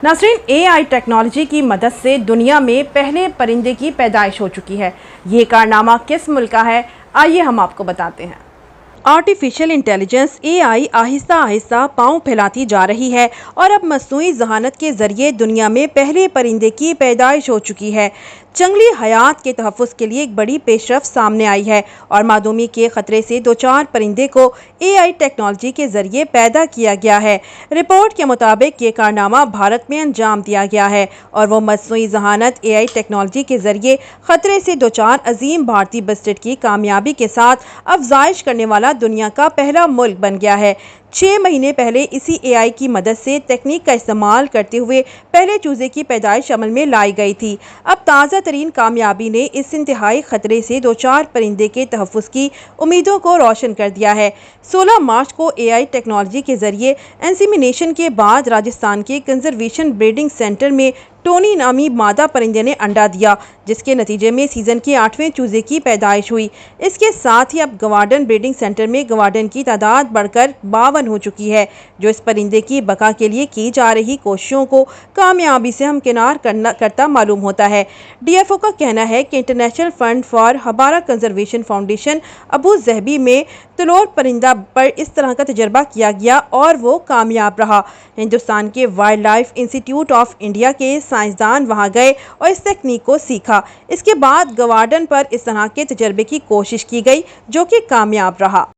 नाज़रीन, AI technology की मदद से दुनिया में पहले परिंदे की पैदाइश हो चुकी है। ये कारनामा किस मुल्क का है, आइए हम आपको बताते हैं। Artificial intelligence AI Aahista Aahista पांव फैलाती जा रही है और अब मसनूई ज़हानत के जरिए दुनिया में पहले परिंदे की पैदाइश हो चुकी है। जंगली हयात के तहफ़्फ़ुज़ के लिए एक बड़ी पेशरफ सामने आई है और मादूमी के ख़तरे से दो चार परिंदे को AI टेक्नोलॉजी के ज़रिए पैदा किया गया है। रिपोर्ट के मुताबिक ये कारनामा भारत में अंजाम दिया गया है और वो मसनूई ज़हानत AI टेक्नोलॉजी के ज़रिए ख़तरे से दो चार अजीम भारतीय बस्टिड की कामयाबी के साथ अफजाइश करने वाला दुनिया का पहला मुल्क बन गया है। 6 महीने पहले इसी AI की मदद से तकनीक का इस्तेमाल करते हुए पहले चूजे की पैदाइश अमल में लाई गई थी। अब ताज़ा तरीन कामयाबी ने इस इंतहाई खतरे से दो चार परिंदे के तहफ़्फ़ुज़ की उम्मीदों को रोशन कर दिया है। 16 मार्च को AI टेक्नोलॉजी के जरिए इंसेमिनेशन के बाद राजस्थान के कंजर्वेशन ब्रीडिंग सेंटर में टोनी नामी मादा परिंदे ने अंडा दिया, जिसके नतीजे में सीजन के 8वें चूजे की पैदाइश हुई। इसके साथ ही अब गवाडन ब्रीडिंग सेंटर में गवाडन की तादाद बढ़कर 52 हो चुकी है, जो इस परिंदे की बका के लिए की जा रही कोशिशों को कामयाबी से हमकिनार करता मालूम होता है। DFO का कहना है कि international fund for houbara conservation foundation Abu Dhabi में तलोर परिंदा पर इस तरह का तजर्बा किया गया और वो कामयाब रहा। हिंदुस्तान के wild life institute of India के साइंसदान वहां गए और इस तकनीक को सीखा। इसके बाद गवाडन पर इस तरह के तजर्बे की कोशिश की गई, जो कि कामयाब रहा।